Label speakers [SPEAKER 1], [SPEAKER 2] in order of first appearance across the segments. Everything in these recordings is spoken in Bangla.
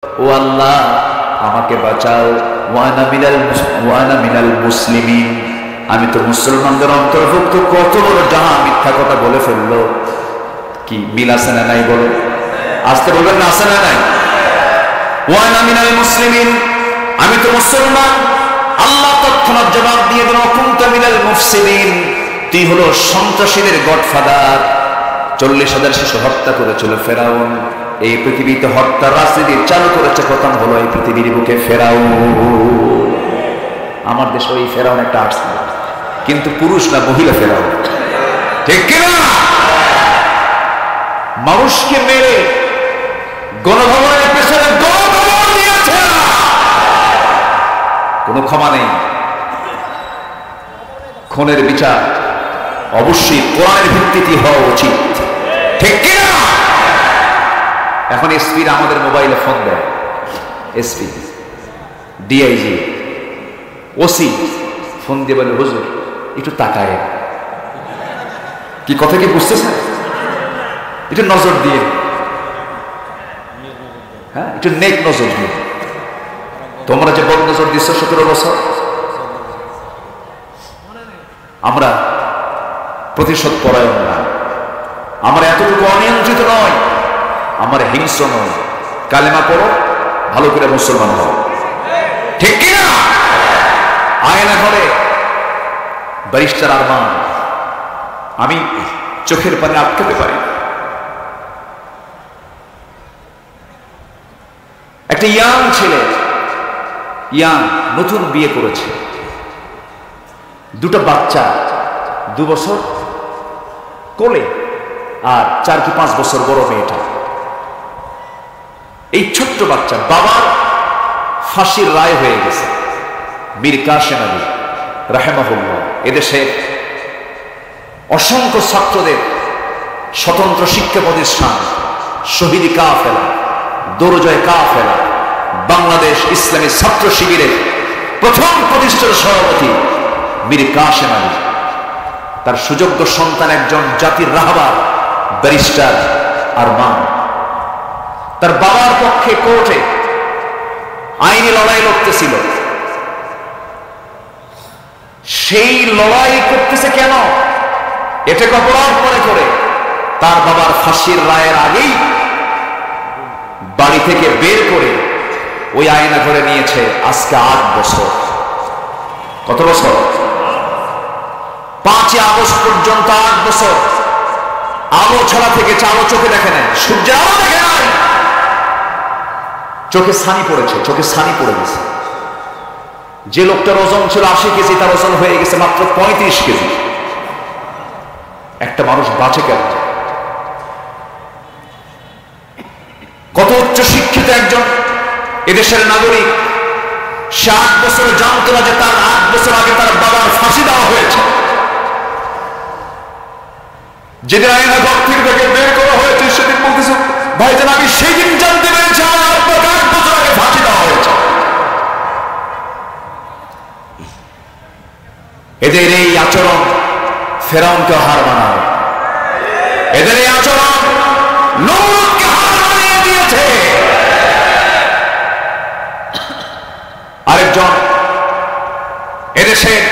[SPEAKER 1] ও আল্লাহ আমাকে বাঁচাও, ওয়ানা মিনাল মুসলিমিন, আমি তো মুসলমানদের অন্তর্ভুক্ত। কত বড় জাহা মিথ্যা কথা বলে ফেললো। কি মিল আছে না নাই বলো? আসতে বলবেন না, আছে না নাই? ওয়ানা মিনাল মুসলিমিন, আমি তো মুসলমান। আল্লাহ তৎক্ষণাৎ জবাব দিয়ে দিল, কুনতা মিনাল মুফসিদিন, তুই হলো সন্ত্রাসীদের গডফাদার। 40,000 শিশু হত্যা করেছিল ফেরাউন। এই পৃথিবীতে হত্যা রাজনীতি চালু করেছে প্রথম হলো এই পৃথিবীর বুকে ফেরাউন। আমার দেশে ওই ফেরাউন একটা আসছে, কিন্তু পুরুষ না, মহিলা ফেরাউন, ঠিক কিনা? মানুষকে মেরে গণভবনের পেছনে গণভবন দিয়েছে, কোনো ক্ষমা নেই। খুনের বিচার অবশ্যই কোরআনের ভিত্তিতে হওয়া উচিত, ঠিক কিনা? এখন এসপি আমাদের মোবাইলে ফোন দেয়, এসপি, ডিআইজি, ওসি ফোন দিয়ে বলে, হুজুর একটু তাকায়। কি কথা কি বুঝতেছেন? একটু নজর দিয়ে, হ্যাঁ একটু নেক নজর দিয়ে। তোমরা যে বদ নজর দিচ্ছ 17 বছর, আমরা প্রতিশোধ পরায়ণ না, আমরা এতটুকু অনিয়ন্ত্রিত নয়, আমরা হিংস্র নয়। কালেমা পড়ো, ভালো করে মুসলমান হও, ঠিক কিনা? আয়না ঘরে ব্যারিস্টার আরমান, আমি চোখের পানি আটকাতে পারি। একটা ইয়াং ছেলে, নতুন বিয়ে করেছে, দুটো বাচ্চা, 2 বছর কোলে আর 4 কি 5 বছর বড় মেয়েটা। এই ছোট্ট বাচ্চা, বাবার ফাঁসির রায় হয়ে গেছে। মীর কাসেম আলী রাহেমাহুল্লাহ এদেশে অসংখ্য ছাত্রদের স্বতন্ত্র শিক্ষা প্রতিষ্ঠান শহীদ কাফেলা, দরজয় কাফেলা, বাংলাদেশ ইসলামী ছাত্র শিবিরের প্রথম প্রতিষ্ঠার সভাপতি মীর কাসেম আলী। তার সুযোগ্য সন্তান একজন জাতির রাহবার ব্যারিস্টার আরমান। তার বাবার পক্ষে কোর্টে আইনি লড়াই লড়তেছিল। সেই লড়াই করতেছে কেন? এটাকে অপরাধ মনে করে তার বাবার ফাঁসির রায়ের আগেই বাড়ি থেকে বের করে ওই আয়না ঘরে নিয়েছে। আজকে 8 বছর। কত বছর? 5 আগস্ট পর্যন্ত 8 বছর আলো ছাড়া থেকেছে। আলো চোখে দেখে নেয়, সূর্যের আলো দেখে নাই, চোখে ছানি পড়েছে, চোখে ছানি পড়ে গেছে। যে লোকটার ওজন ছিল 80 কেজি, তার ওজন হয়ে গেছে মাত্র 35 কেজি। একটা মানুষ বাঁচে কেন? কত উচ্চ শিক্ষিত একজন এদেশের নাগরিক, সে 8 বছরে জানত না যে তার 8 বছর আগে তার বাবার ফাঁসি দেওয়া হয়েছে। যেদিন আইনা ঘর থেকে বের করা হয়েছে, সেদিন বলতেছে, ভাইজান আমি সেই দিন জানতে পেরেছি আমার 8 বছর আগে ফাঁসি দেওয়া হয়েছে। এদের এই আচরণ ফেরাউনকে হার বানায়। এদের এই আচরণ নমরুদকে হার বানিয়ে দিয়েছে। আরেকজন এদেশের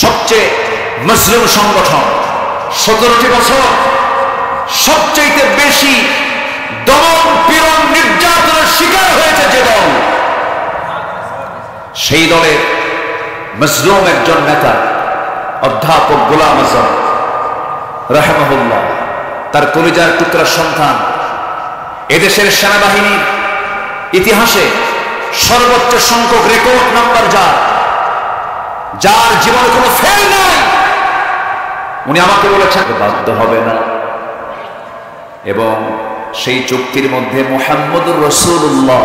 [SPEAKER 1] সবচেয়ে মুসলিম সংগঠন, 17টি বছর সবচেয়ে বেশি দমন পীড়ন নির্যাতনের শিকার হয়েছে যে দল, সেই দলের মজলুম একজন নেতা অধ্যাপক গোলাম আজম রাহিমাহুল্লাহ, তার কলিজার টুকরা সন্তান, এদেশের সেনাবাহিনীর ইতিহাসে সর্বোচ্চ সংখ্যক রেকর্ড নাম্বার যার জীবনে কোনো ফেল নাই, উনি আমাকে বলেছেন বাধ্য হবে না। এবং সেই চুক্তির মধ্যে মুহাম্মদুর রাসূলুল্লাহ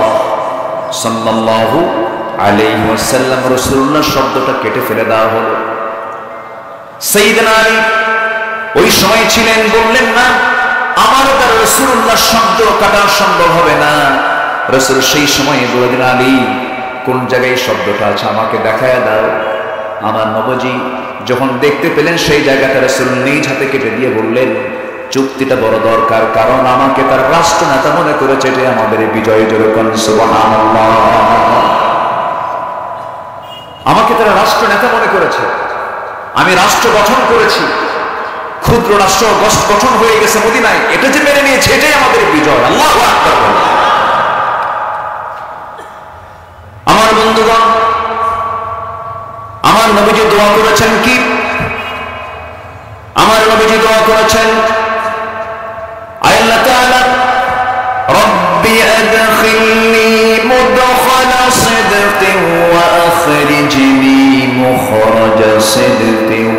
[SPEAKER 1] সাল্লাল্লাহু আলাইহি ওয়াসাল্লাম, রাসূলুল্লাহ শব্দটা কেটে ফেলে দেওয়া হলো। সাইয়েদনা আলী ওই সময় ছিলেন, বললেন না আমার দ্বারা রাসূলুল্লাহ শব্দ কাটা সম্ভব হবে না। রাসূল সেই সময় বললেন, আলী কোন জায়গায় শব্দটা আছে আমাকে দেখায় দাও। আমার নবজি যখন দেখতে পেলেন সেই জায়গাটা রাসূল নিজ হাতে কেটে দিয়ে বললেন, চুক্তিটা বড় দরকার, কারণ আমাকে তার রাষ্ট্র নেতা মনে করেছে, যে আমাদের বিজয় জোরকন সুবহানাল্লাহ। আমাকে তারা রাষ্ট্র নেতা মনে করেছে, আমি রাষ্ট্র গঠন করেছি, ক্ষুদ্র রাষ্ট্র গঠন হয়ে গেছে মদিনায়, এটা যে মেনে নিয়েছে এটাই আমাদের বিজয়। আল্লাহু আকবার। আমার বন্ধুগণ, আমার নবীজি দোয়া করেছেন কি? আমার নবীজি দোয়া করেছেন, আল্লাহ তাআলা রব্বি আদখিলনি মুদখালা সিদকিন ওয়া আখরিজনি মুখরাজা সিদকিন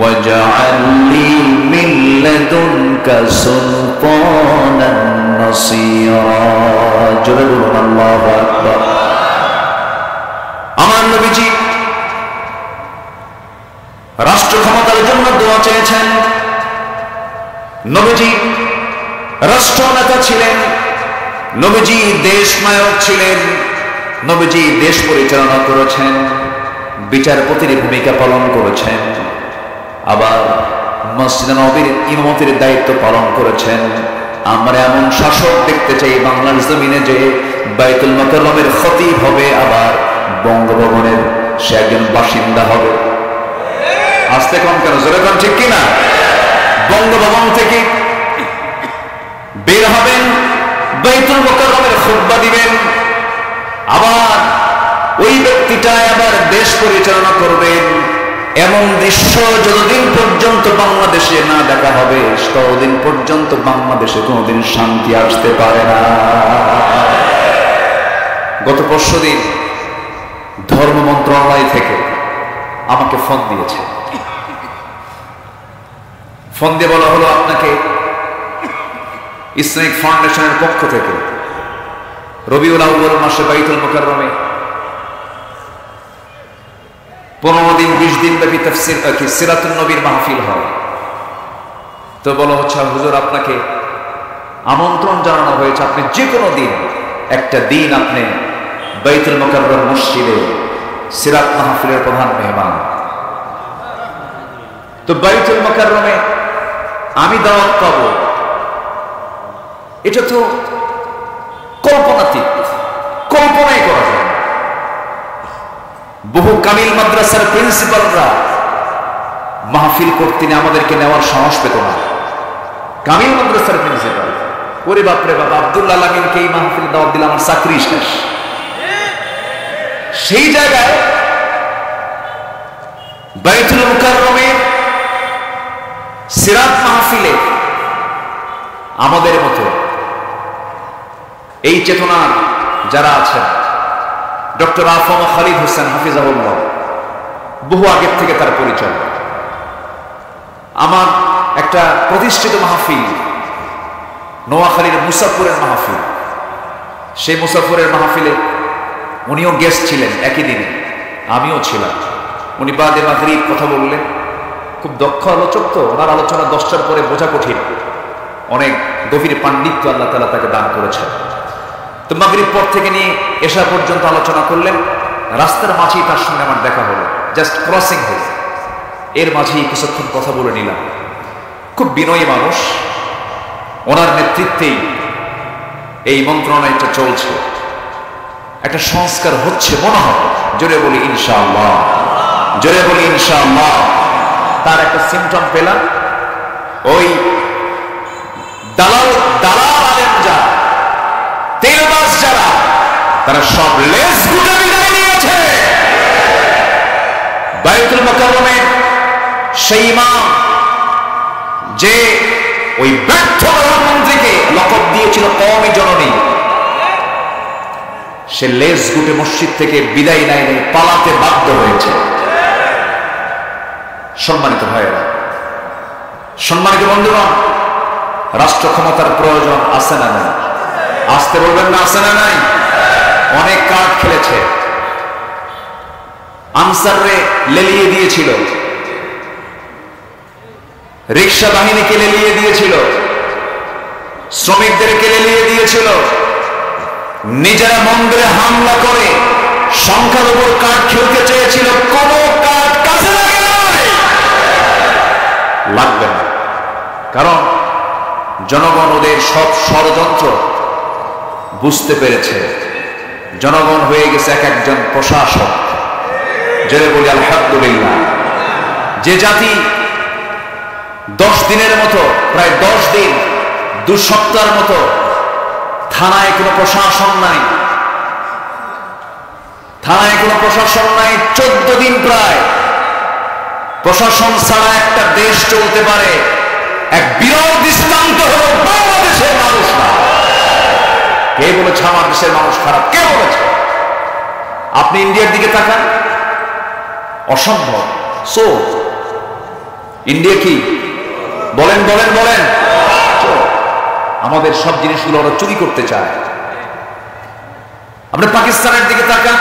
[SPEAKER 1] ওয়াজআল লি মিন লাদুনকা সুলতানান নাসীরা। জোরে বলুন আল্লাহু আকবার। আমার নবীজি রাষ্ট্র ক্ষমতার জন্য দোয়া চেয়েছেন। নবীজি রাষ্ট্রনেতা ছিলেন, নবীজি দেশনায়ক ছিলেন, নবীজি দেশ পরিচালনা করেছেন, বিচারপতির ভূমিকা পালন করেছেন, আবার মসজিদে নববীর ইমামতির দায়িত্ব পালন করেছেন। আমরা এমন শাসক দেখতে চাই বাংলার জমিনে, যে বাইতুল মুকাররমের খতিব হবে, আবার বঙ্গভবনের সে একজন বাসিন্দা হবে। আসতে কম কেন, জোরে কম, ঠিক কিনা? বঙ্গভবন থেকে বের হবেন, বাইতুল মুকাররমের খুতবা দিবেন, আবার ওই ব্যক্তিটা আবার দেশ পরিচালনা করবেন। এমন দৃশ্য যতদিন পর্যন্ত বাংলাদেশে না দেখা হবে, ততদিন পর্যন্ত বাংলাদেশে কোনোদিন শান্তি আসতে পারে না। গত পরশুদিন ধর্ম মন্ত্রণালয় থেকে আমাকে ফোন দিয়েছে। ফোন দিয়ে বলা হলো, আপনাকে ইসলামিক ফাউন্ডেশনের পক্ষ থেকে রবিউল আউয়াল মাসে বাইতুল মুকাররমে 15 দিন 20 দিন ব্যাপী তাফসীর কি সিরাতুন নবীর মাহফিল হয়। তো বলা হচ্ছে, হুজুর আপনাকে আমন্ত্রণ জানানো হয়েছে, আপনি যে কোনো দিন একটা দিন আপনি বাইতুল মুকাররম মসজিদে সিরাত মাহফিলের প্রধান মেহমান। তো বাইতুল মুকাররমে আমি দাওয়াত পাবো, এটা তো কল্পনাতীত, কল্পনাই করা যায় না। বহু কামিল মাদ্রাসার প্রিন্সিপালরা মাহফিল করতে আমাদেরকে নেওয়ার সাহস পেত না। কামিল মাদ্রাসার প্রিন্সিপাল, ওরে বাপরে বাপ, আব্দুল আলামিনকে এই মাহফিল দাওয়াত দিলে আমার চাকরি শেষ। সেই জায়গায় বাইতুল মুকাররমে সিরাত মাহফিলে আমাদের মতো এই চেতনার যারা আছেন, ডক্টর আফম খালিদ হোসেন হাফিজাহুল্লাহ, বহু আগের থেকে তার পরিচয়। আমার একটা প্রতিষ্ঠিত মাহফিল নোয়াখালীর মুসাফুরের মাহফিল, সেই মুসাফুরের মাহফিলে উনিও গেস্ট ছিলেন, একই দিনে আমিও ছিলাম। উনি বাদে মাগরিব কথা বললেন, খুব দক্ষ আলোচক, তো ওনার আলোচনা 10টার পরে বোঝা কঠিন, অনেক গভীর পাণ্ডিত্য আল্লাহ তাআলা তাকে দান করেছেন। তো মাগরিব পর থেকে নিয়ে এশা পর্যন্ত আলোচনা করলেন। রাস্তার মাঝেই তার সঙ্গে আমার দেখা হলো, জাস্ট ক্রসিং হয়ে, এর মাঝেই কিছুক্ষণ কথা বলে নিলাম। খুব বিনয়ী মানুষ, ওনার নেতৃত্বেই এই মন্ত্রণালয়টা চলছে, একটা সংস্কার হচ্ছে মনে হয়। জোরে বলি ইনশাআল্লাহ, জোরে বলি ইনশাআল্লাহ। তার একটা সিমটম পেলাম, ওই দালাল আলেম যারা, তেলবাজ যারা, তারা সব লেজ গুটে বিদায় নিয়েছে। বাইতুল মুকাররমে সেই ইমাম যে ওই ব্যর্থ প্রধানমন্ত্রীকে লকব দিয়েছিল কওমি জননী, সে লেজ গুটে মসজিদ থেকে বিদায় নেয়, পালাতে বাধ্য হয়েছে। সম্মানিত ভাইয়েরা, সম্মানিত বন্ধুগণ, রাষ্ট্র ক্ষমতার প্রয়োজন আছে না নাই? আসতে বলবেন না, আছে না নাই? অনেক কার্ড খেলেছে, আনসাররে লেলিয়ে দিয়েছিল, রিক্সা বাহিনীকে লেলিয়ে দিয়েছিল, শ্রমিকদেরকে লেলিয়ে দিয়েছিল, নিজেরা মন্দিরে হামলা করে সংখ্যালঘুর কার্ড খেলতে চেয়েছিল। কোন কার্ড কাছে লাগবে না, কারণ জনগণ ওদের সব ষড়যন্ত্র বুঝতে পেরেছে, জনগণ হয়ে গেছে এক একজন প্রশাসক। জেনে বলি আলহামদুলিল্লাহ। যে জাতি 10 দিনের মতো, প্রায় 10 দিন 2 সপ্তাহের মতো থানায় কোনো প্রশাসন নাই, থানায় কোনো প্রশাসন নাই, 14 দিন প্রায় প্রশাসন ছাড়া একটা দেশ চলতে পারে, এক বিরল দৃষ্টান্ত হলো বাংলাদেশের মানুষরা। কে বলেছে আমার দেশের মানুষ খারাপ? কে বলেছে? আপনি ইন্ডিয়ার দিকে তাকান, অসম্ভব। সো ইন্ডিয়া কি? বলেন বলেন বলেন। আমাদের সব জিনিসগুলো ওরা চুরি করতে চায়। আপনি পাকিস্তানের দিকে তাকান,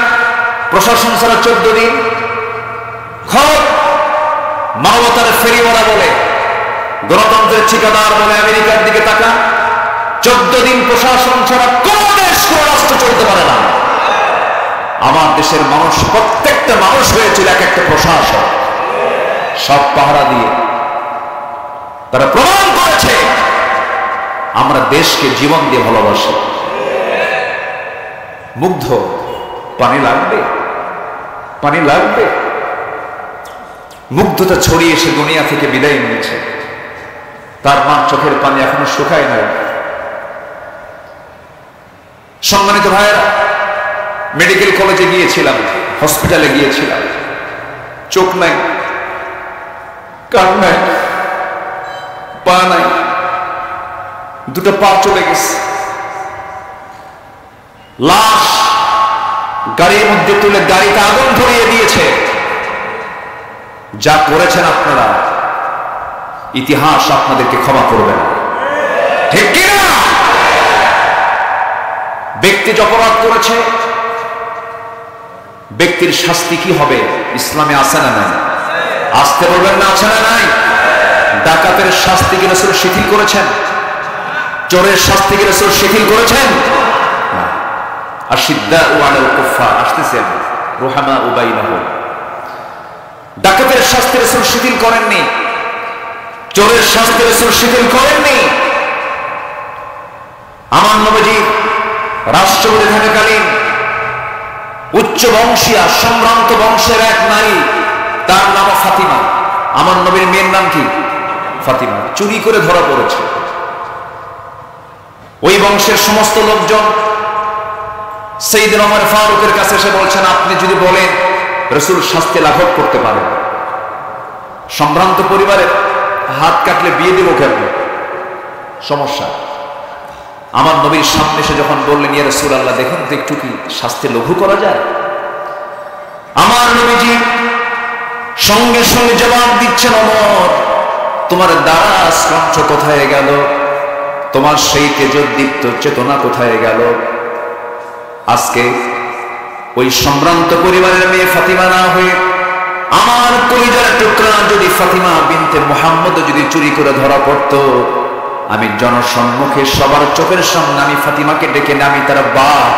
[SPEAKER 1] প্রশাসন ছাড়া 14 দিন। খবর মানবতার ফেরিওয়ালা বলে, গণতন্ত্রের ঠিকাদার বলে আমেরিকার দিকে তাকান, 14 দিন প্রশাসন ছাড়া কোন দেশ, কোন রাষ্ট্র চলতে পারে না। আমার দেশের মানুষ, প্রত্যেকটা মানুষ হয়েছিল এক একটা প্রশাসন, সব পাহারা দিয়ে। তারা প্রমাণ করেছে আমরা দেশকে জীবন দিয়ে ভালোবাসি। মুগ্ধ, পানি লাগবে, পানি লাগবে। মুগ্ধতা ছড়িয়ে এসে দুনিয়া থেকে বিদায় নিয়েছে। তার মা চোখের পানি এখনো শুকায় নাই। সম্মানিত ভাইয়েরা, মেডিকেল কলেজে গিয়েছিলাম, হসপিটালে গিয়েছিলাম, চোখ নাই, কান নাই, পা নাই, 2টা পা চলে গেছে। লাশ গাড়ির মধ্যে তুলে গাড়িতে আগুন ধরিয়ে দিয়েছে। যা করেছেন আপনারা, ইতিহাস আপনাদেরকে ক্ষমা করবে না, ঠিক কিনা? ব্যক্তি যে অপরাধ করেছে, ব্যক্তির শাস্তি কি হবে ইসলামে আছে না নাই? আসতে বলবেন না, আছে না নাই? ডাকাতের শাস্তি কি রাসূল শিথিল করেছেন? চোরের শাস্তি কি রাসূল শিথিল করেছেন? আশিদ্দাউ আলাল কুফার, আসতেছেন রুহামাউ বাইনাহুম। ডাকাতের শাস্তি রাসূল শিথিল করেননি, চোরের শাস্তি রাসূল শিথিল করেননি। আমার নবীজি রাষ্ট্রপতি থাকাকালীন উচ্চ বংশীয়া সম্ভ্রান্ত বংশের এক নারী, তার নাম ফাতিমা। আমার নবীর মেয়ের নাম কি? ফাতিমা। চুরি করে ধরা পড়েছে। ওই বংশের সমস্ত লোকজন সাইয়েদনা ওমর ফারুকের কাছে এসে বলছেন, আপনি যদি বলেন রাসূল শাস্তি লাঘব করতে পারেন। সম্ভ্রান্ত পরিবারের হাত কাটলে বিয়ে দেব কেমন? সমস্যা। আমার নবীর সামনে এসে যখন বললেন, ইয়া রাসূলুল্লাহ, দেখুন তো একটু কি শাস্তি লঘু করা যায়? আমার নবীজি সঙ্গে সঙ্গে জবাব দিচ্ছেন, ওমর, তোমার দারাজ কণ্ঠ কোথায় গেল? তোমার সেই তেজোদ্দীপ্ত চেতনা কোথায় গেল? আজকে ওই সম্ভ্রান্ত পরিবারের মেয়ে ফাতিমা না হয়ে আমার কলিজার টুকরা যদি ফাতিমা বিনতে মুহাম্মদ যদি চুরি করে ধরা পড়তো, আমি জনসম্মুখে সবার চোখের সামনে আমি ফাতিমাকে ডেকে নামি তার বাপ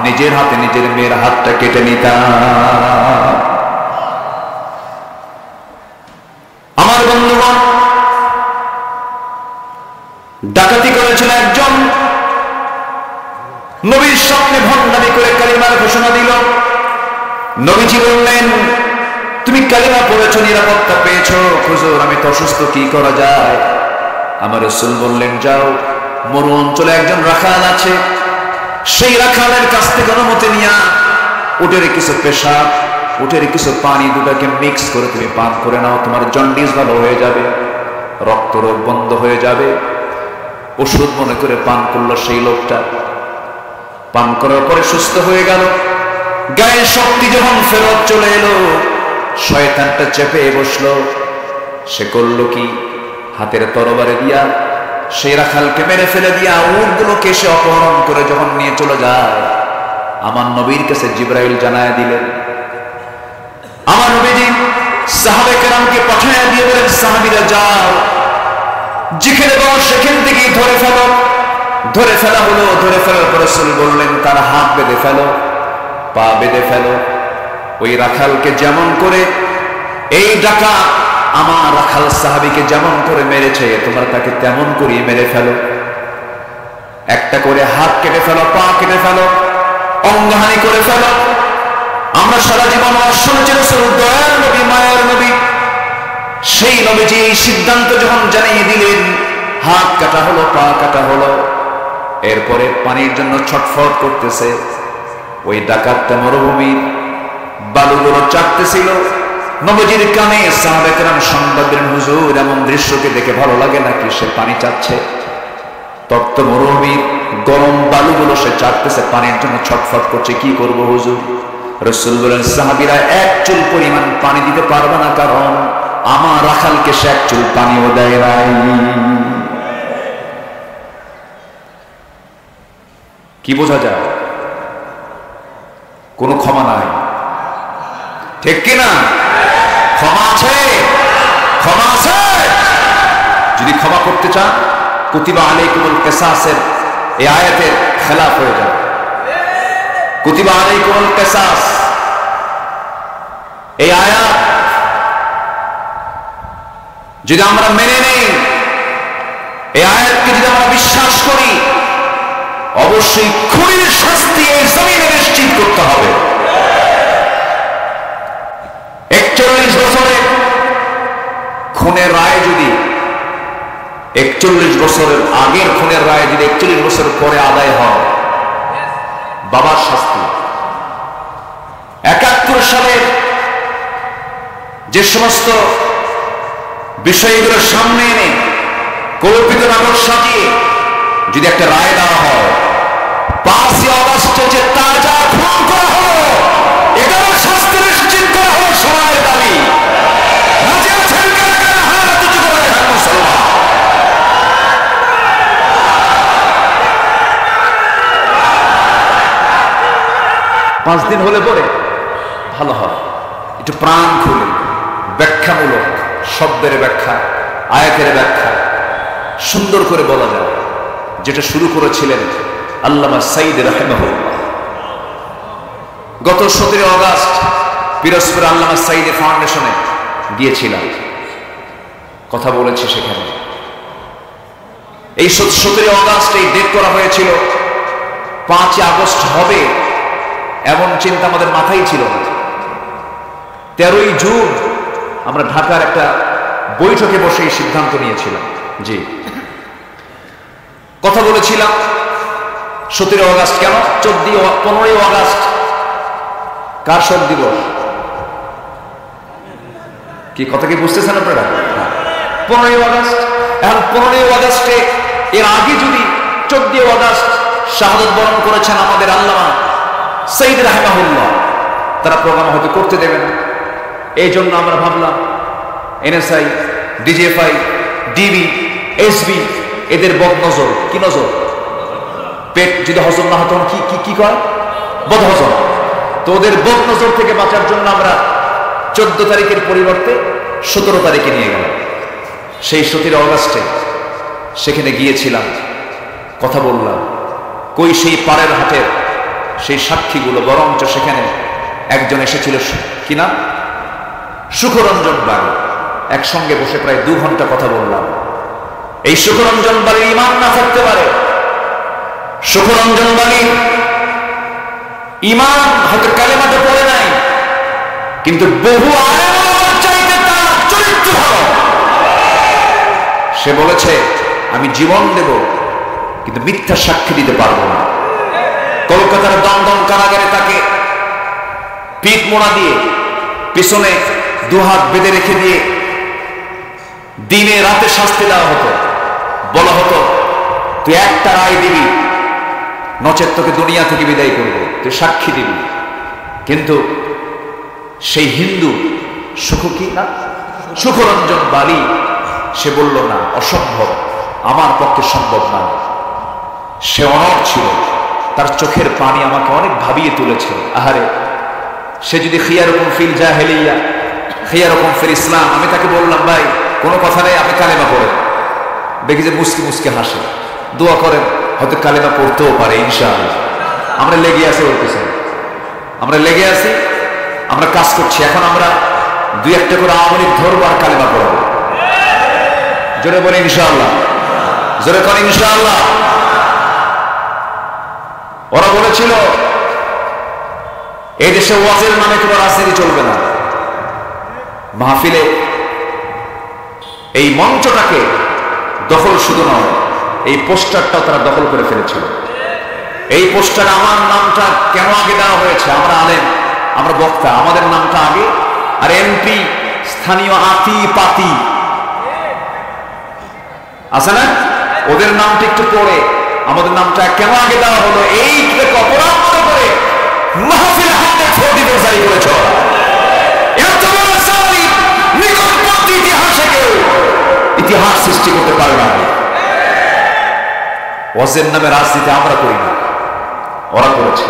[SPEAKER 1] নিজের হাতে নিজের মেয়ের হাতটা কেটে নিতাম। আমার বন্ধুগণ, ডাকাতি করেছিল একজন, নবীর সামনে ভণ্ডামি করে কালিমার ঘোষণা দিল। নবীজি বললেন, তুমি কালিমা পড়েছো, নিরাপত্তা পেয়েছো, হুজুর আমি তো অসুস্থ, কি করা যায়? আমার রাসূল বললেন, যাও, মরু অঞ্চলে একজন রাখাল আছে, সেই রাখালের কাছ থেকে অনুমতি নিয়া উটের কিছু পেশাব, উটের কিছু পানি, দুটাকে মিক্স করে তুমি পান করে নাও, তোমার জন্ডিস ভালো হয়ে যাবে, রক্ত রোগ বন্ধ হয়ে যাবে। ওষুধ মনে করে পান করলো সেই লোকটা। পান করার পরে সুস্থ হয়ে গেল। গায়ের শক্তি যখন ফেরত চলে এলো, শয়তানটা চেপে বসলো। সে করলো কি? হাতের তরবারে দিয়া সেই রাখালকে মেরে ফেলে দিয়া উটগুলোকে সে অপহরণ করে যখন নিয়ে চলে যায়, আমার নবীর কাছে জিবরাইল জানায় দিলেন। আমার নবীজি সাহাবে কেরামকে পাঠায় দিয়ে বলেন, সাহাবীরা যাও, যেখানে পাও সেখান থেকেই ধরে ফেলো। ধরে ফেলা হলো। ধরে ফেলার পর রাসূল বললেন, তার হাত বেঁধে ফেলো, পা বেঁধে ফেলো। ওই রাখালকে যেমন করে এই ডাকাত আমার রাখাল সাহাবীকে যেমন করে মেরেছে তোমরা তাকে তেমন করে মেরে ফেলো, একটা করে হাত কেটে ফেলো, পা কেটে ফেলো, অঙ্গহানি করে ফেলো। আমরা সারা জীবন শুনেছি রাসূল দয়ার নবী, মায়ের নবী, সেই নবীজি এই সিদ্ধান্ত যখন জানিয়ে দিলেন, হাত কাটা হলো, পা কাটা হলো, এরপরে পানির জন্য ছটফট করতেছে। ওই ডাকাতটা মরুভূমির বালুগুলো চাটতেছিল। নবীজির কানে সাহাবায়ে কেরাম সংবাদ দিলেন, হুজুর এমন দৃশ্যকে দেখে ভালো লাগে নাকি? সে পানি চাচ্ছে, তপ্ত মরুভূমির গরম বালুগুলো সে চাটতেছে, পানির জন্য ছটফট করছে। কি করব হুজুর? রাসূল বলেন, সাহাবীরা এক চুল পরিমাণ পানি দিতে পারবে না, কারণ আমার রাখালকে সে এক চুল পানিও দেয় নাই। কি বোঝা যায়? কোনো ক্ষমা নাই, ঠিক কিনা? ক্ষমা আছে, ক্ষমা আছে। যদি ক্ষমা করতে চান, কুতিবা আলাইকুমুল কিসাসের এই আয়াতের খেলাফ হয়ে যাবে। কুতিবা আলাইকুমুল কিসাস এই আয়াত যদি আমরা মেনে নেই, এই আয়াতকে যদি আমরা বিশ্বাস করি, অবশ্যই খুনির শাস্তি এই জমিনে নিশ্চিত করতে হবে। 41 বছরে খুনের রায় যদি 41 বছরের আগের খুনের রায় যদি 41 বছর পরে আদায় হয়, বাবার শাস্তি। 71 সালের যে সমস্ত বিষয়গুলো সামনে এনে কল্পিত নাটক সাজিয়ে যদি একটা রায় দেওয়া হয়, 5ই আগস্টে যে তাজা খুন করা হলো, এটারও শাস্তি নিশ্চিত করা হলো সবার দাবি। রাজি আছেন কারা কারা? হাত উঁচু করে দেখান মুসলমান। 5 দিন হলে পরে ভালো হয়, একটু প্রাণ খুলে ব্যাখ্যামূলক শব্দের ব্যাখ্যা, আয়াতের ব্যাখ্যা সুন্দর করে বলা যায়, যেটা শুরু করেছিলেন আল্লামা সাইদ রাহিমাহুল্লাহ। গত 17 আগস্ট পিরোজপুর আল্লামা সাইদ ফাউন্ডেশনে গিয়েছিলাম, কথা বলেছি সেখানে। এই 17 আগস্ট এই ডেট করা হয়েছিল, 5 আগস্ট হবে এমন চিন্তা আমাদের মাথায় ছিল না। 13ই জুন আমরা ঢাকার একটা বৈঠকে বসে এই সিদ্ধান্ত নিয়েছিলাম। জি, কথা বলেছিলাম 17 আগস্ট কেন, 15ই আগস্ট কার শোক দিবস? কি কথা কি বুঝতেছেন আপনারা? 15ই আগস্ট। এখন 15ই আগস্টে এর আগে যদি 14 আগস্ট শাহাদাত বরণ করেছেন আমাদের আল্লামা সাইদ রাহিমাহুল্লাহ, তারা প্রোগ্রাম হয়তো করতে দেবে না। এই জন্য আমরা ভাবলাম এনএসআই, ডিজিএফআই, ডিবি, এসবি এদের বদ নজর, কি নজর? পেট যদি হজম না হতো কি কি কি করে? বদ হজম। তো ওদের বদ নজর থেকে বাঁচার জন্য আমরা 14 তারিখের পরিবর্তে 17 তারিখে নিয়ে গেলাম। সেই 17 আগস্টে সেখানে গিয়েছিলাম, কথা বললাম। কই সেই পাড়ের হাটের সেই সাক্ষীগুলো, বরঞ্চ সেখানে একজন এসেছিল, কি নাম? সুখরঞ্জন বাড়ি। একসঙ্গে বসে প্রায় 2 ঘন্টা কথা বললাম। এই সুখরঞ্জন বাড়ির ইমান না থাকতে পারে, সুখরঞ্জন বাড়ির ইমান হয়তো কালেমাতে পড়ে নাই, কিন্তু বহু আলেমের চাইতে তার চরিত্র ভালো। সে বলেছে আমি জীবন দেব কিন্তু মিথ্যা সাক্ষী দিতে পারবো না। কলকাতার দমদম কারাগারে তাকে পিঠ মোড়া দিয়ে পিছনে 2 হাত বেঁধে রেখে দিয়ে দিনে রাতে শাস্তি দেওয়া হতো। বলা হতো তুই একটা রায় দিবি, নচেত তোকে দুনিয়া থেকে বিদায় করবো, তুই সাক্ষী দিবি। কিন্তু সেই হিন্দু সুখরঞ্জন বালি সে বলল না, অসম্ভব, আমার পক্ষে সম্ভব না। সে অনড় ছিল, তার চোখের পানি আমাকে অনেক ভাবিয়ে তুলেছে। আহারে, সে যদি খিয়ারুকুম ফিল জাহেলিয়া খিয়ারুকুম ফিল ইসলাম, আমি তাকে বললাম ভাই কোনো কথা নেই, আপনি কালেমা পড়েন। দেখি যে মুসকি মুসকি হাসে, দোয়া করেন, হয়তো কালেমা পড়তেও পারে ইনশাআল্লাহ। আমরা লেগে আছি ওর পিছনে, আমরা লেগে আছি, আমরা কাজ করছি। এখন আমরা দুই একটা করে আওয়ামী লীগ ধরবো আর কালেমা পড়াবো। জোরে বলে ইনশাআল্লাহ, জোরে করে ইনশাআল্লাহ। ওরা বলেছিল এই দেশে ওয়াজের নামে কোনো রাজনীতি চলবে না। মাহফিলে এই মঞ্চটাকে দখল শুধু নয়, এই পোস্টারটাও তারা দখল করে ফেলেছিল। এই পোস্টারে আমার নামটা কেন আগে দেওয়া হয়েছে? আমরা আলেম, আমরা বক্তা, আমাদের নামটা আগে, আর এমপি স্থানীয় আতি পাতি আছে না, ওদের নামটা একটু পড়ে আমাদের নামটা কেন আগে দেওয়া হলো? এই অপরাধ মনে করে মাহফিল হাতে ফোর্টি জারি করেছ। ইতিহাস সৃষ্টি করতে পারে না। ওয়াজের নামে রাজনীতি আমরা করি না, ওরা করেছে।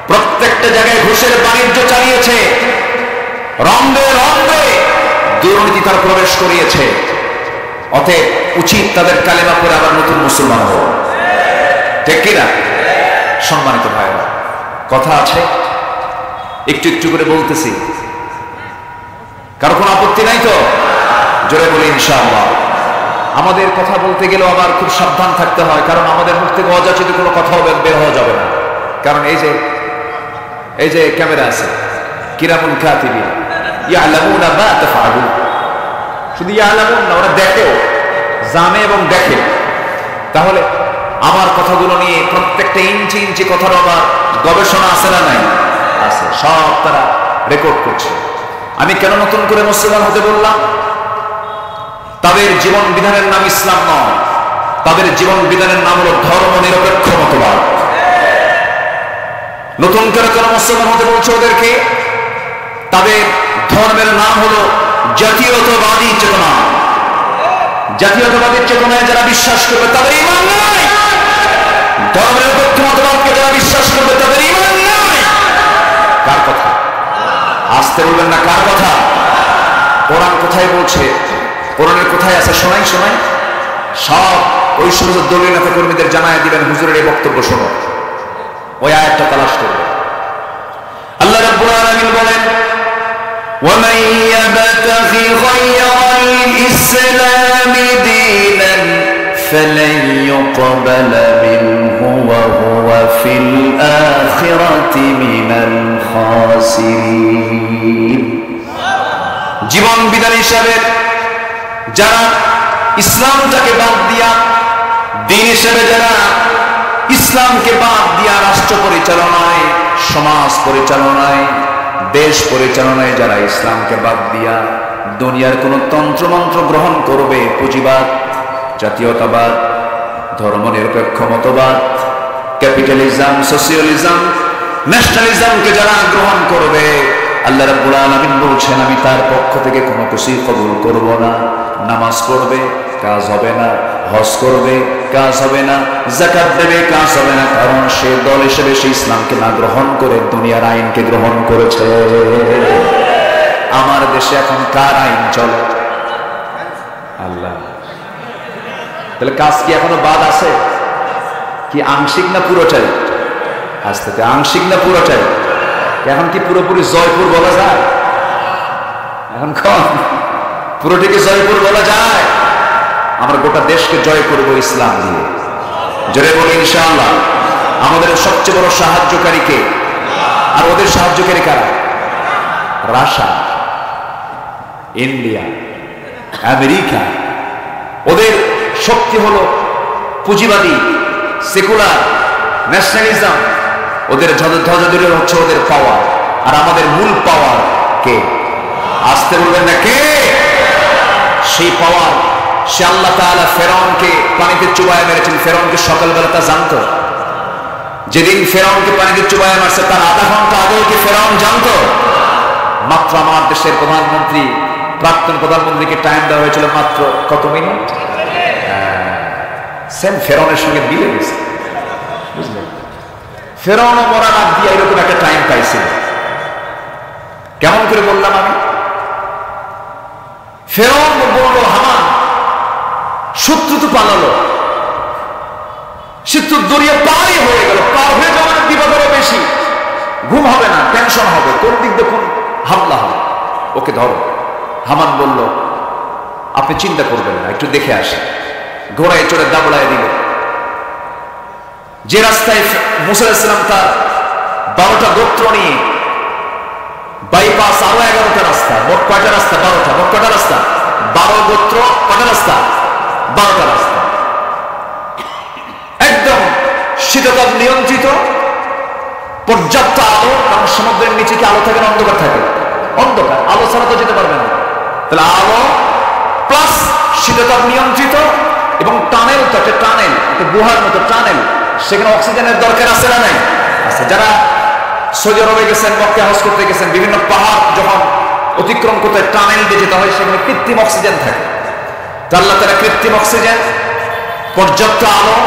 [SPEAKER 1] প্রত্যেকটা জায়গায় ঘুষের বাণিজ্য চালিয়েছে, রন্ধে রন্ধে দুর্নীতি তার প্রবেশ করিয়েছে। অতএব উচিত তাদের কালেমা করে আবার নতুন মুসলমান হওয়া, ঠিক কিনা? সম্মানিত ভাইরা, কথা আছে, একটু একটু করে বলতেছি, কারো কোনো আপত্তি নাই তো? জোরে বলি ইনশাআল্লাহ। আমাদের কথা বলতে গেলেও আবার খুব সাবধান থাকতে হয়, কারণ আমাদের মুখ থেকে অযাচিত কোনো কথা বের হওয়া যাবে না। কারণ এই যে ক্যামেরা আছে, কিরামুল কাতিবিন ইয়ালামুনা মা তাফআলুন। শুধু ইয়ালামুন না, ওরা দেখেও, জানে এবং দেখে। তাহলে আমার কথাগুলো নিয়ে প্রত্যেকটা ইঞ্চি ইঞ্চি কথার আবার গবেষণা আছে না নাই? আছে, সব তারা রেকর্ড করছে। আমি কেন নতুন করে মুসলমান হতে বললাম? তাদের জীবন বিধানের নাম ইসলাম নয়, তাদের জীবন বিধানের নাম হলো ধর্ম নিরপেক্ষ মতবাদ। নতুন করে কেন মুসলমান হতে বলছে ওদেরকে? তাদের ধর্মের নাম হলো জাতীয়তাবাদী চেতনা। জাতীয়তাবাদী চেতনায় যারা বিশ্বাস করবে তাদের ঈমান নাই। ধর্মের নিরপেক্ষ মতবাদকে যারা বিশ্বাস করবে তাদের ঈমান নাই। কার কথা? আসতে বলবেন না, কার কথা? কোরআন কোথায় বলছে? কোরআনের কোথায় আছে? শোনাই সব ওই সমস্ত দলীয় নেতা কর্মীদের জানায় দিবেন, হুজুরের এই বক্তব্য শোনো, ওই আয়াতটা তালাশ করবে। আল্লাহ রাব্বুল আলামিন বলেন, وَمَن يَبْتَغِ غَيْرَ الْإِسْلَامِ دِينًا فَلَن يُقْبَلَ مِنْهُ وَهُوَ فِي الْآخِرَةِ مِنَ الْخَاسِرِينَ। জীবন বিধান হিসাবে যারা ইসলামটাকে বাদ দিয়া, দিন হিসেবে যারা ইসলামকে বাদ দিয়া রাষ্ট্র পরিচালনায়, সমাজ পরিচালনায়, দেশ পরিচালনায় যারা ইসলামকে বাদ দিয়া দুনিয়ার কোন তন্ত্রমন্ত্র গ্রহণ করবে, পুঁজিবাদ, জাতীয়তাবাদ, ধর্ম নিরপেক্ষ মতবাদ, ক্যাপিটালিজম, সোশিয়ালিজম, ন্যাশনালিজমকে যারা গ্রহণ করবে, আল্লাহ রাব্বুল আলামিন বলছেন আমি তার পক্ষ থেকে কোনো কিছুই কবুল করব না। নামাজ পড়বে, কাজ হবে না। হজ করবে, কাজ হবে না। যাকাত দেবে, কাজ হবে না। কারণ সে দল হিসেবে সে ইসলামকে না গ্রহণ করে দুনিয়ার আইনকে গ্রহণ করেছে। আমার দেশে এখন কার আইন চলে? আল্লাহ। তাহলে কাজ কি এখনো বাদ আছে? কি আংশিক না পুরোটাই? আজ থেকে আংশিক না পুরোটাই? এখন কি পুরোপুরি জয়পুর বলা যায়? এখন পুরোটিকে জয়পুর বলা যায়? আমরা গোটা দেশকে জয় করব ইসলাম দিয়ে। জোরে বলি ইনশাআল্লাহ। আমাদের সবচেয়ে বড় সাহায্যকারী কে? আর ওদের সাহায্যকারী কারা? Russia, India, America. ওদের শক্তি হলো পুঁজিবাদী, সেকুলার, ন্যাশনালিজম। ওদের ধ্বজাদুরে হচ্ছে ওদের পাওয়ার। আর আমাদের মূল পাওয়ার কে? আসতে বলবেন না কে? সেই পাওয়ার, সে আল্লাহ তাআলা ফেরাউনকে পানিতে চুবায় মেরেছেন। ফেরাউনকে সকালবেলা তা জানতো? যেদিন ফেরাউনকে পানিতে চুবায় মারছে তার আধা ঘন্টা আগেও কি ফেরাউন জানতো? মাত্র আমার দেশের প্রধানমন্ত্রী, প্রাক্তন প্রধানমন্ত্রীকে টাইম দেওয়া হয়েছিল মাত্র কত মিনিট? সেম ফেরাউনের সঙ্গে মিলে গেছে, বুঝলেন? ফেরাউনও মরার আগ দিয়ে এরকম একটা টাইম পাইছিল। কেমন করে বললাম আমি? ফেরাউন বলল হামান, শত্রু তো পালালো, সে তো দরিয়া পারই হয়ে গেল। পার হয়ে যাওয়ার বিপদ আরো বেশি। ঘুম হবে না, টেনশন হবে, কোন দিক দেখুন হামলা হবে, ওকে ধরো। হামান বলল আপনি চিন্তা করবেন না, একটু দেখে আসেন। ঘোড়ায় চড়ে দাবড়ায় দিল। যে রাস্তায় মুসা আলাইহিস সালাম তার 12টা গোত্র নিয়ে বাইপাস, আরো 11টা রাস্তা, মোট কয়টা রাস্তা? 12টা। মোট কয়টা রাস্তা? 12 গোত্র, কয়টা রাস্তা? 12টা রাস্তা। একদম শীততাপ নিয়ন্ত্রিত, পর্যাপ্ত আলো, কারণ সমুদ্রের নিচে কি আলো থাকে না অন্ধকার থাকে? অন্ধকার, আলো ছাড়া তো যেতে পারবে না। তাহলে আলো প্লাস শীততাপ নিয়ন্ত্রিত, এবং টানেল তো একটা টানেল, একটা গুহার মতো টানেল, সেখানে অক্সিজেনের দরকার আছে না নাই? আছে। যারা সৌদি আরবে গেছেন, মক্কা হজ করতে গেছেন, বিভিন্ন পাহাড় যখন অতিক্রম করতে টানেল দিয়ে যেতে হয়, সেখানে কৃত্রিম অক্সিজেন থাকে। তো আল্লাহ তাআলা কৃত্রিম অক্সিজেন, পর্যাপ্ত আলো,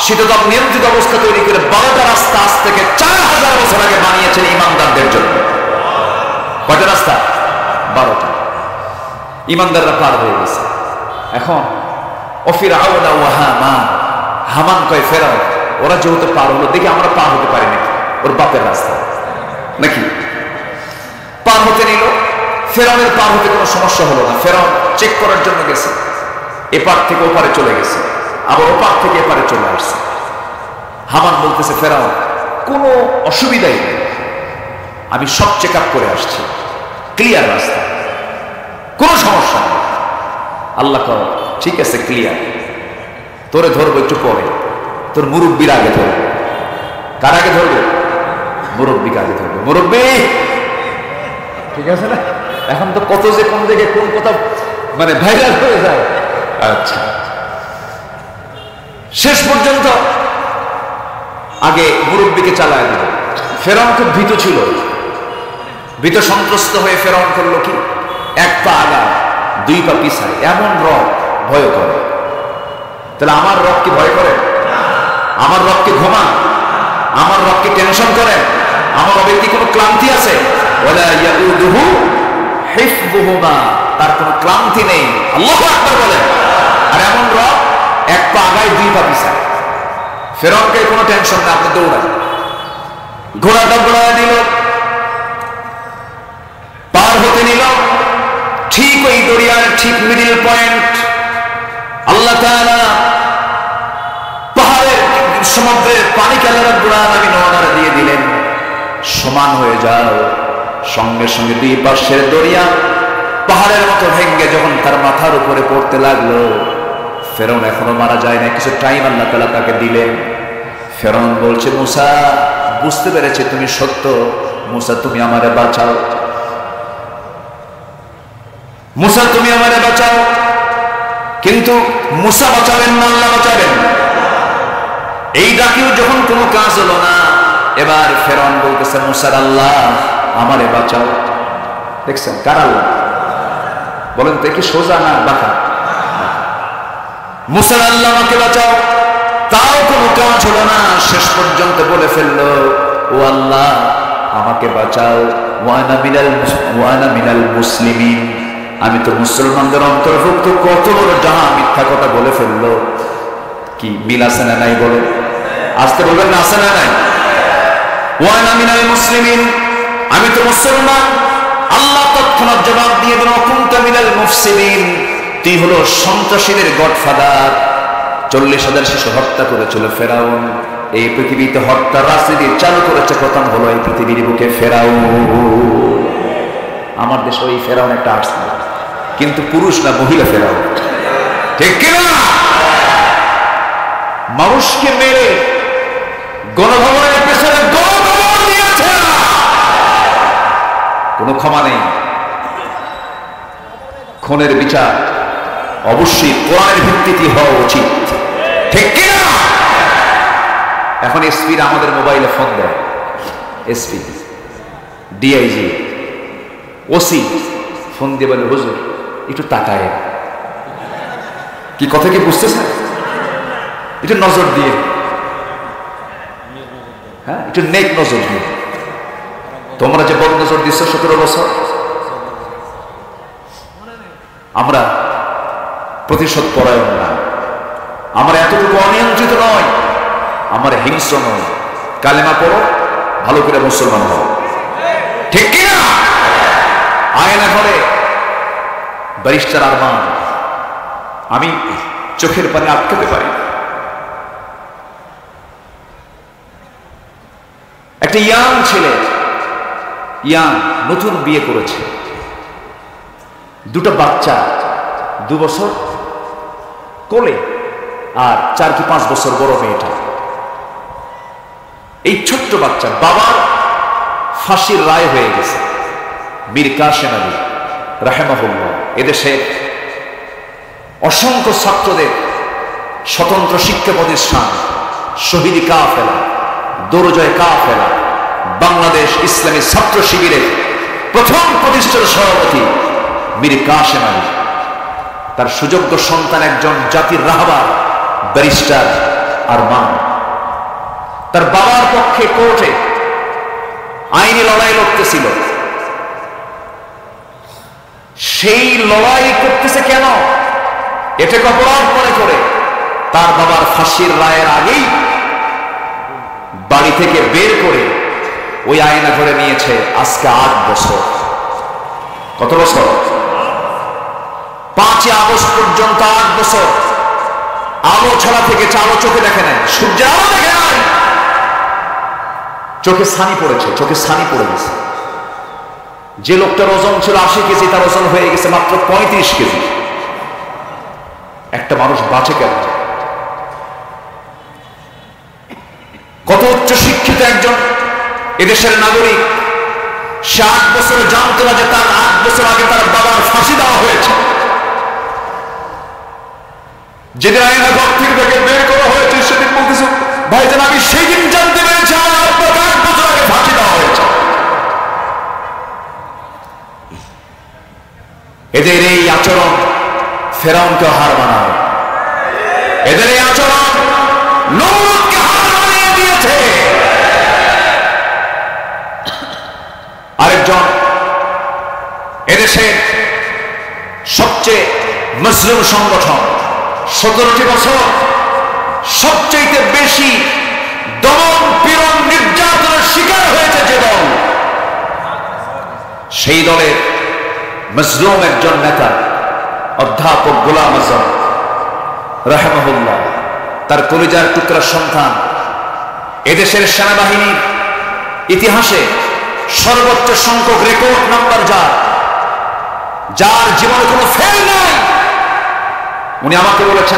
[SPEAKER 1] শীততাপ নিয়ন্ত্রিত অবস্থা তৈরি করে 12টা রাস্তা আজ থেকে 4000 বছর আগে বানিয়েছেন ইমানদারদের জন্য। কয়টা রাস্তা? 12টা। ইমানদাররা পার হয়ে গেছে। এখন ফিরআউন ওয়া হামান, হামান কয় ফেরাউন, ওরা যেহেতু পার হলো, দেখি আমরা পার হতে পারি নাকি, ওর বাপের রাস্তা নাকি। পার হতে নিল। ফেরাউনের পার হতে কোনো সমস্যা হলো না। ফেরাউন চেক করার জন্য গেছে, এপার থেকে ওপারে চলে গেছে, আবার ওপার থেকে এপারে চলে আসছে। হামান বলতেছে ফেরাউন কোনো অসুবিধাই নেই, আমি সব চেক আপ করে আসছি, ক্লিয়ার রাস্তা, কোনো সমস্যা নেই। আল্লাহ কয় ঠিক আছে, ক্লিয়ার, তোরে ধরবো একটু পরে, তোর মুরব্বীর আগে ধরবো। কার আগে ধরবো? মুরব্বীকে আগে ধরবো। মুরব্বী, ঠিক আছে না? এখন তো কত যে কোন দিকে কোন কথা মানে ভাইরাল হয়ে যায়। আচ্ছা, শেষ পর্যন্ত আগে মুরব্বীকে চালায় দিল। ফেরাউন খুব ভীত ছিল, ভীত সন্ত্রস্ত হয়ে ফেরাউন করলো কি, এক পা আগা, 2 পা পিছায়, এমন রব ভয় করে। তাহলে আমার রব কি ভয় করে? আমার রব কি ঘুমা? আমার রব কি টেনশন করে? আমার রবের কি কোনো ক্লান্তি আছে? ওয়ালা ইয়াউদুহু হিফযুহুমা, তার কোনো ক্লান্তি নেই। আল্লাহু আকবার বলেন। আর এমন রব এক পা আগায় 2 পা পিছায়। ফেরাউনকে কোনো টেনশন না, আপনি দৌড়ান। ঘোড়াটা ঘোড়ায় দিল, পার হতে নিল। ঠিক ওই দরিয়ার ঠিক মিডিল পয়েন্ট আল্লাহ তাআলা পাহাড়ের সমুদ্রের পানিকে আল্লাহ রাব্বুল আলামিন ওনারা দিয়ে দিলেন, সমান হয়ে যাও। সঙ্গে সঙ্গে 2 পাশের দরিয়া পাহাড়ের মতো ভেঙে যখন তার মাথার উপরে পড়তে লাগলো, ফেরাউন এখনো মারা যায় না, কিছু টাইম আল্লাহ তাআলা তাকে দিলেন। ফেরাউন বলছে মুসা, বুঝতে পেরেছে তুমি সত্য, মুসা তুমি আমারে বাঁচাও, মুসা তুমি আমারে বাঁচাও। কিন্তু মুসা বাঁচাবেন না, আল্লাহ বাঁচাবেন। এই ডাকেও যখন কোনো কাজ হলো না, এবার ফেরাউন বলতেছে মুসার আল্লাহ আমারে বাঁচাও। দেখছেন কার আল্লাহ? বলেন তো কি সোজা না বাঁকা? মুসার আল্লাহ আমাকে বাঁচাও, তাও কোনো কাজ হলো না। শেষ পর্যন্ত বলে ফেললো ও আল্লাহ আমাকে বাঁচাও, ওয়ানা মিনাল মুসলিমিন, আমি তো মুসলমানদের অন্তর্ভুক্ত। কত বড় জাহা মিথ্যা কথা বলে ফেললো। কি মিল আছে না নাই? বলে আসতে বলবেন না, আছে না নাই? ওয়ানা মিনাল মুসলিমিন, আমি তো মুসলমান। আল্লাহ তৎক্ষণাৎ জবাব দিয়ে দিল কুনতা মিনাল মুফসিদিন, তুই হলো সন্ত্রাসীদের গডফাদার। 40,000 শিশু হত্যা করেছিল ফেরাউন। এই পৃথিবীতে হত্যার রাজনীতি চালু করেছে প্রথম হলো এই পৃথিবীর বুকে ফেরাউন। আমার দেশে ওই ফেরাউন একটা আসছে, কিন্তু পুরুষ না, মহিলা ফেরাউন, ঠিক কিনা? মানুষকে মেরে গণভবনের পেছনে গণভবন দিয়েছে, কোনো ক্ষমা নেই। খুনের বিচার অবশ্যই কোরআনের ভিত্তিতে হওয়া উচিত, ঠিক কিনা? এখন এসপিরা আমাদের মোবাইলে ফোন দেয়, এসপি, ডিআইজি, ওসি ফোন দিয়ে বলে হুজুর একটু তাকায়। কি কথা কি বুঝতেছেন? একটু নজর দিয়ে, হ্যাঁ একটু নেক নজর দিয়ে। তোমরা যে বড় নজর দিচ্ছ 17 বছর, আমরা প্রতিশোধ পরায়ণ না, আমরা এতটুকু অনিয়ন্ত্রিত নয়, আমরা হিংস্র নয়। কালেমা পড়ো, ভালো করে মুসলমান হও, ঠিক কিনা? আয়না ঘরে ব্যারিস্টার আরমান, আমি চোখের পানি আটকাতে পারি। একটা ইয়াং ছেলে, ইয়াং, নতুন বিয়ে করেছে, দুটো বাচ্চা, 2 বছর কোলে আর 4 কি 5 বছর বড় মেয়েটা। এই ছোট্ট বাচ্চা, বাবার ফাঁসির রায় হয়ে গেছে, মীর কাসেম আলী রাহিমাহুল্লাহ। এদেশে অসংখ্য ছাত্রদের স্বতন্ত্র শিক্ষা প্রতিষ্ঠান শহীদি কাফেলা, দরজয় কাফেলা, বাংলাদেশ ইসলামী ছাত্র শিবিরের প্রথম প্রতিষ্ঠার সভাপতি মীর কাসেম আলী। তার সুযোগ্য সন্তান একজন জাতির রাহবার ব্যারিস্টার আরমান। তার বাবার পক্ষে কোর্টে আইনি লড়াই লড়তেছিল। সেই লড়াই করতেছে কেন? এটাকে অপরাধ মনে করে তার বাবার ফাঁসির রায়ের আগেই বাড়ি থেকে বের করে ওই আয়না ঘরে নিয়েছে। আজকে 8 বছর। কত বছর? 5 আগস্ট পর্যন্ত 8 বছর আলো ছড়া থেকে আলো চোখে দেখে নাই, সূর্যের আলো দেখে নাই, চোখে ছানি পড়েছে, চোখে ছানি পড়ে গেছে। যে লোকটার ওজন ছিল 80 কেজি, তার ওজন হয়ে গেছে মাত্র 35 কেজি। একটা মানুষ বাঁচে কেন? কত উচ্চ শিক্ষিত একজন এদেশের নাগরিক, সে 8 বছর জানতো না যে তার 8 বছর আগে তার বাবার ফাঁসি দেওয়া হয়েছে। যেদিন আয়না ঘর থেকে তাকে বের করা হয়েছে, সেদিন বলতেছে, ভাইজান আমি সেই দিন জানতে পেরেছি আমার আব্বাকে 8 বছর আগে ফাঁসি দেওয়া হয়েছে। এদের এই আচরণ ফেরাউনকে হার মানায়। এদের এই আচরণ নমরুদকে হার মানিয়ে দিয়েছে। আরেকজন এদেশের সবচেয়ে মুসলিম সংগঠন, 17টি বছর সবচেয়ে বেশি দমন পীড়ন নির্যাতনের শিকার হয়েছে যে দল, সেই দলের মজলুম একজন নেতা অধ্যাপক গোলাম আজম রাহিমাহুল্লাহ, তার কলিজার টুকরা সন্তান, এদেশের সেনাবাহিনীর ইতিহাসে সর্বোচ্চ সংখ্যক রেকর্ড নাম্বার যার জীবনে কোনো ফেল নাই, উনি আমাকে বলেছেন